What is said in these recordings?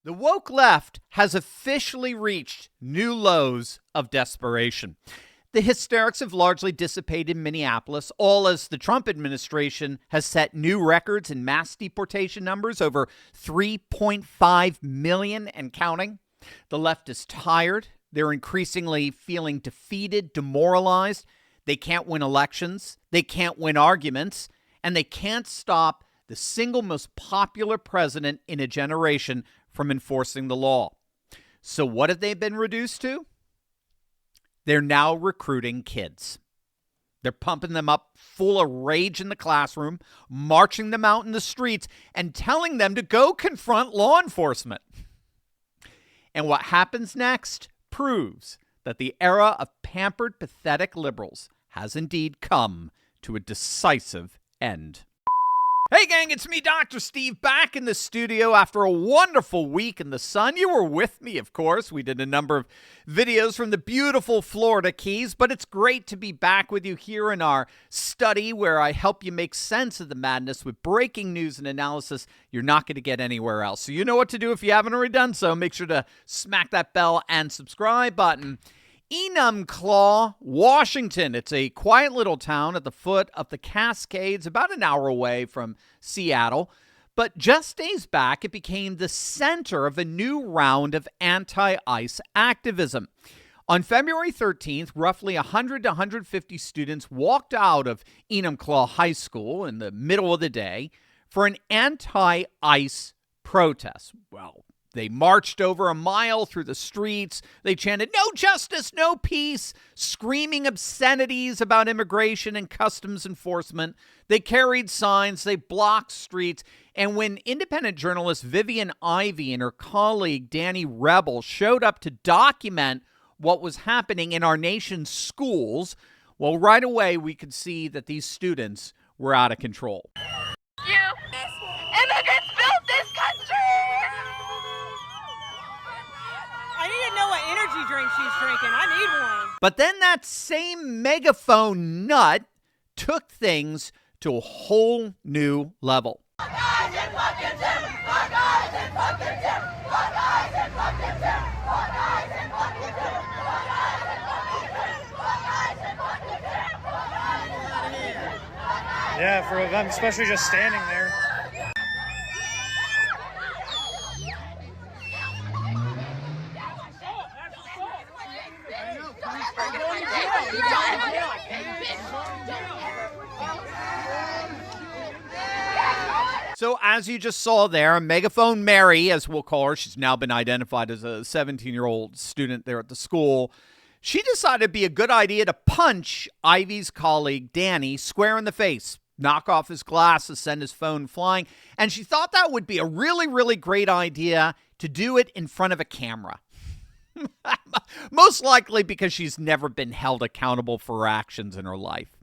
The woke left has officially reached new lows of desperation. The hysterics have largely dissipated in Minneapolis, all as the Trump administration has set new records in mass deportation numbers, over 3.5 million and counting. The left is tired. They're increasingly feeling defeated, demoralized. They can't win elections. They can't win arguments. And they can't stop the single most popular president in a generation from enforcing the law. So what have they been reduced to? They're now recruiting kids. They're pumping them up full of rage in the classroom, marching them out in the streets, and telling them to go confront law enforcement. And what happens next proves that the era of pampered, pathetic liberals has indeed come to a decisive end. Hey gang, it's me, Dr. Steve, back in the studio after a wonderful week in the sun. You were with me, of course. We did a number of videos from the beautiful Florida Keys, but it's great to be back with you here in our study where I help you make sense of the madness with breaking news and analysis you're not going to get anywhere else. So you know what to do if you haven't already done so. Make sure to smack that bell and subscribe button. Enumclaw, Washington. It's a quiet little town at the foot of the Cascades, about an hour away from Seattle. But just days back, it became the center of a new round of anti-ICE activism. On February 13th, roughly 100 to 150 students walked out of Enumclaw High School in the middle of the day for an anti-ICE protest. Well, they marched over a mile through the streets. They chanted, "No justice, no peace," screaming obscenities about immigration and customs enforcement. They carried signs. They blocked streets. And when independent journalist Vivian Ivey and her colleague Danny Rebel showed up to document what was happening in our nation's schools, well, right away we could see that these students were out of control. Immigrants built this country! I need to know what energy drink she's drinking. I need one. But then that same megaphone nut took things to a whole new level. Yeah, for them, especially just standing there. So as you just saw there, Megaphone Mary, as we'll call her, she's now been identified as a 17-year-old student there at the school. She decided it'd be a good idea to punch Ivy's colleague, Danny, square in the face, knock off his glasses, send his phone flying. And she thought that would be a really, really great idea to do it in front of a camera. Most likely because she's never been held accountable for her actions in her life.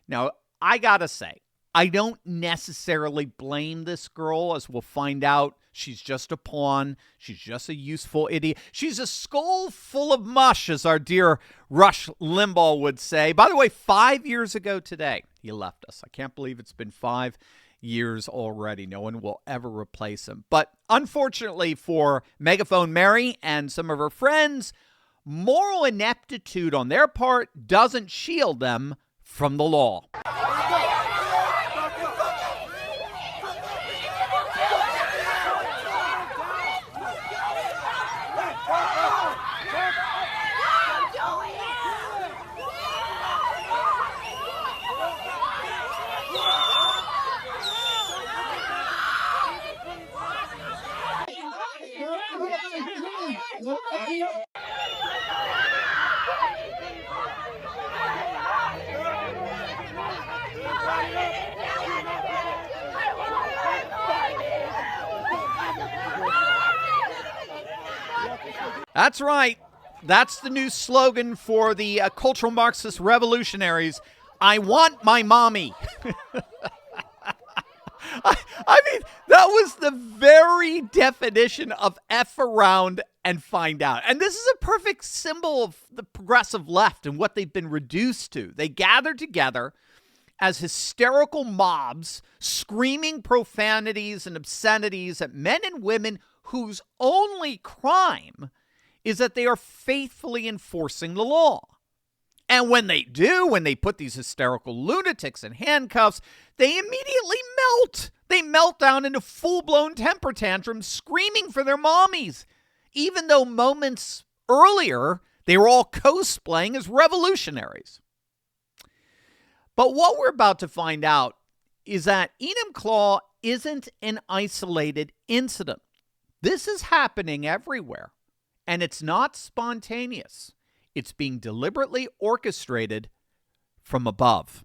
Now, I gotta say, I don't necessarily blame this girl. As we'll find out, she's just a pawn. She's just a useful idiot. She's a skull full of mush, as our dear Rush Limbaugh would say. By the way, 5 years ago today, he left us. I can't believe it's been 5 years already. No one will ever replace him. But unfortunately for Megaphone Mary and some of her friends, moral ineptitude on their part doesn't shield them from the law. That's right. That's the new slogan for the cultural Marxist revolutionaries. I want my mommy. I mean, that was the very definition of F around and find out. And this is a perfect symbol of the progressive left and what they've been reduced to. They gather together as hysterical mobs, screaming profanities and obscenities at men and women whose only crime is that they are faithfully enforcing the law. And when they do, when they put these hysterical lunatics in handcuffs, they immediately melt. They melt down into full-blown temper tantrums, screaming for their mommies, even though moments earlier they were all cosplaying as revolutionaries. But what we're about to find out is that Enumclaw isn't an isolated incident. This is happening everywhere, and it's not spontaneous. It's being deliberately orchestrated from above.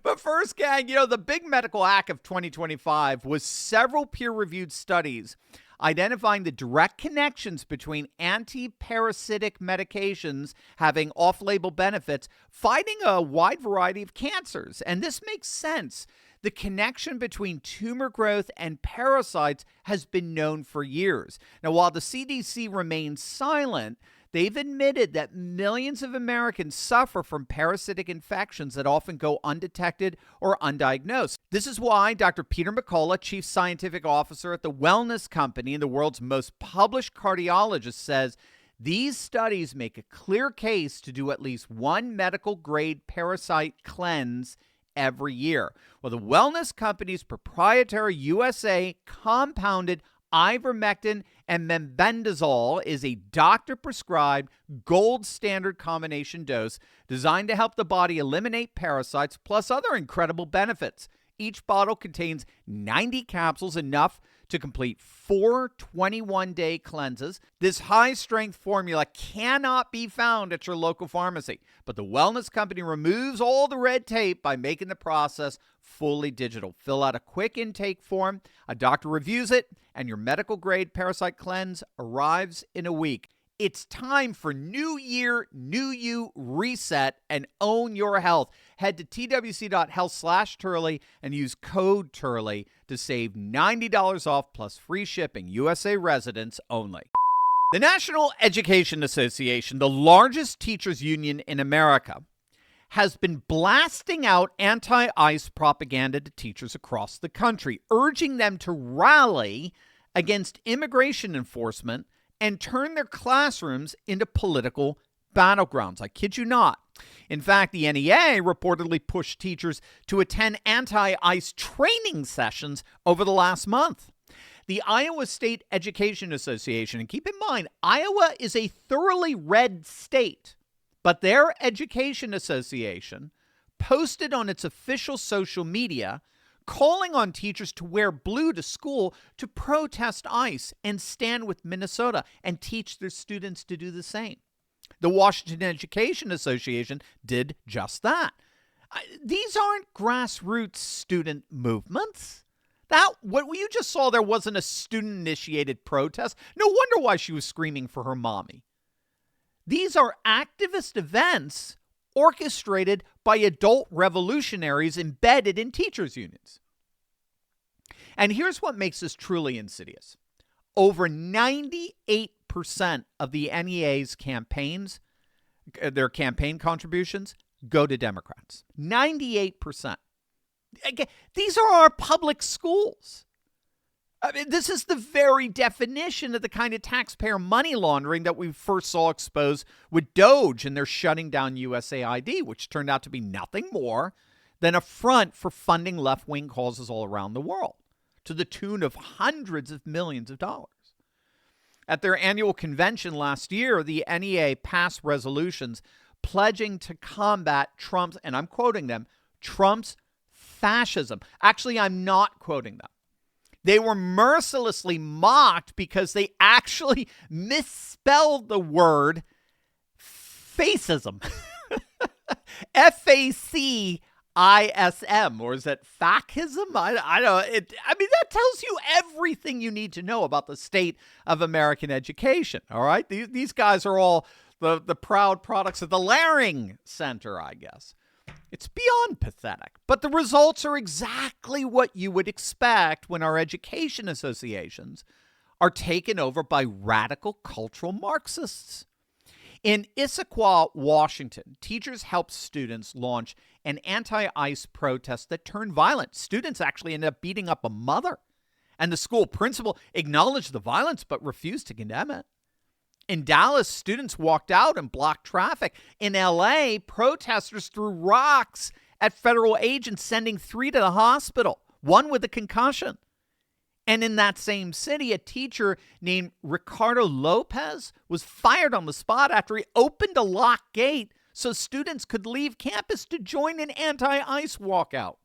But first, gang, the big medical hack of 2025 was several peer-reviewed studies identifying the direct connections between anti-parasitic medications having off-label benefits, fighting a wide variety of cancers. And this makes sense. The connection between tumor growth and parasites has been known for years. Now, while the CDC remains silent, they've admitted that millions of Americans suffer from parasitic infections that often go undetected or undiagnosed. This is why Dr. Peter McCullough, Chief Scientific Officer at the Wellness Company and the world's most published cardiologist, says these studies make a clear case to do at least one medical-grade parasite cleanse every year. Well, the Wellness Company's proprietary USA compounded ivermectin and mebendazole is a doctor-prescribed gold standard combination dose designed to help the body eliminate parasites plus other incredible benefits. Each bottle contains 90 capsules, enough to complete 4 21-day cleanses. This high-strength formula cannot be found at your local pharmacy, but the Wellness Company removes all the red tape by making the process fully digital. Fill out a quick intake form, a doctor reviews it, and your medical-grade parasite cleanse arrives in a week. It's time for New Year, New You reset and own your health. Head to twc.health/Turley and use code Turley to save $90 off plus free shipping. USA residents only. The National Education Association, the largest teachers union in America, has been blasting out anti-ICE propaganda to teachers across the country, urging them to rally against immigration enforcement and turn their classrooms into political battlegrounds. I kid you not. In fact, the NEA reportedly pushed teachers to attend anti-ICE training sessions over the last month. The Iowa State Education Association, and keep in mind, Iowa is a thoroughly red state, but their education association posted on its official social media calling on teachers to wear blue to school to protest ICE and stand with Minnesota and teach their students to do the same. The Washington Education Association did just that. These aren't grassroots student movements. What you just saw there wasn't a student-initiated protest. No wonder why she was screaming for her mommy. These are activist events orchestrated by adult revolutionaries embedded in teachers' unions. And here's what makes this truly insidious. Over 98% of the NEA's campaigns, their campaign contributions, go to Democrats. 98%. Again, these are our public schools. I mean, this is the very definition of the kind of taxpayer money laundering that we first saw exposed with Doge and their shutting down USAID, which turned out to be nothing more than a front for funding left-wing causes all around the world to the tune of hundreds of millions of dollars. At their annual convention last year, the NEA passed resolutions pledging to combat Trump's, and I'm quoting them, Trump's fascism. Actually, I'm not quoting them. They were mercilessly mocked because they actually misspelled the word fascism. F-A-C-I-S-M, or is it fascism? I don't know. I mean, that tells you everything you need to know about the state of American education, all right? These guys are all the proud products of the Laring Center, I guess. It's beyond pathetic, but the results are exactly what you would expect when our education associations are taken over by radical cultural Marxists. In Issaquah, Washington, teachers helped students launch an anti-ICE protest that turned violent. Students actually ended up beating up a mother And the school principal acknowledged the violence but refused to condemn it. In Dallas, students walked out and blocked traffic. In LA, protesters threw rocks at federal agents, sending 3 to the hospital, 1 with a concussion. And in that same city, a teacher named Ricardo Lopez was fired on the spot after he opened a locked gate so students could leave campus to join an anti-ICE walkout.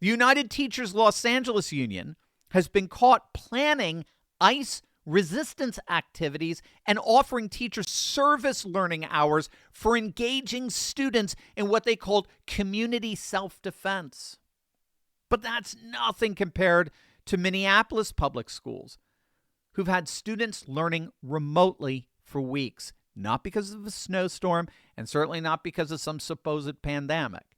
The United Teachers Los Angeles Union has been caught planning ICE resistance activities and offering teachers service learning hours for engaging students in what they called community self-defense. But that's nothing compared to Minneapolis public schools, who've had students learning remotely for weeks, not because of a snowstorm and certainly not because of some supposed pandemic,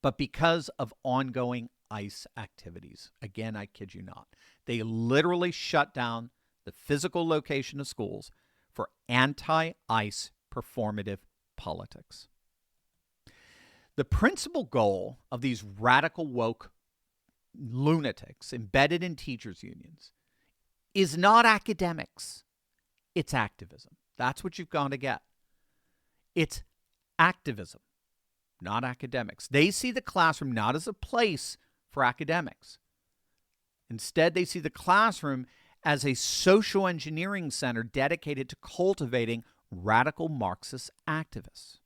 but because of ongoing ICE activities. Again, I kid you not. They literally shut down the physical location of schools for anti-ICE performative politics. The principal goal of these radical woke lunatics embedded in teachers' unions is not academics. It's activism. That's what you've got to get. It's activism, not academics. They see the classroom not as a place for academics. Instead, they see the classroom as a social engineering center dedicated to cultivating radical Marxist activists.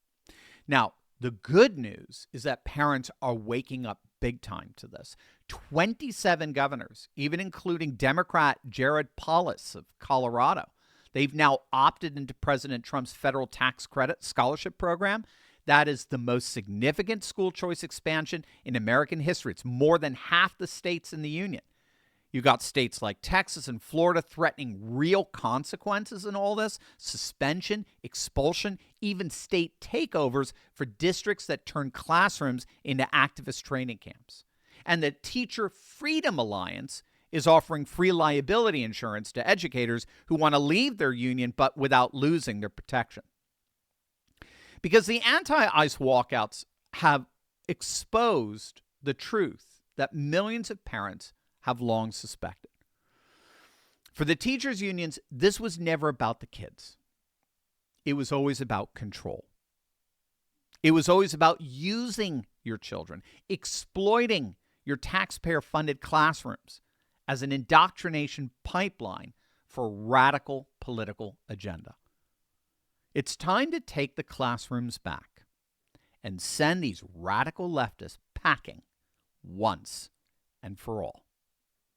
Now, the good news is that parents are waking up big time to this. 27 governors, even including Democrat Jared Polis of Colorado, they've now opted into President Trump's federal tax credit scholarship program. That is the most significant school choice expansion in American history. It's more than half the states in the union. You've got states like Texas and Florida threatening real consequences in all this: suspension, expulsion, even state takeovers for districts that turn classrooms into activist training camps. And the Teacher Freedom Alliance is offering free liability insurance to educators who want to leave their union but without losing their protection. Because the anti-ICE walkouts have exposed the truth that millions of parents have long suspected. For the teachers' unions, this was never about the kids. It was always about control. It was always about using your children, exploiting your taxpayer-funded classrooms as an indoctrination pipeline for a radical political agenda. It's time to take the classrooms back and send these radical leftists packing once and for all.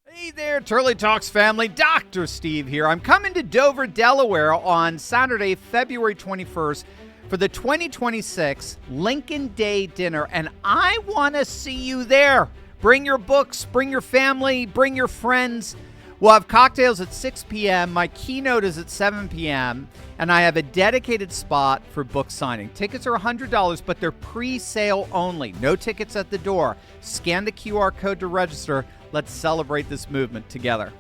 Hey there, Turley Talks family. Dr. Steve here. I'm coming to Dover, Delaware on Saturday, February 21st for the 2026 Lincoln Day dinner, and I want to see you there. Bring your books, bring your family, bring your friends. We'll have cocktails at 6 p.m. My keynote is at 7 p.m., and I have a dedicated spot for book signing. Tickets are $100, but they're pre-sale only. No tickets at the door. Scan the QR code to register. Let's celebrate this movement together.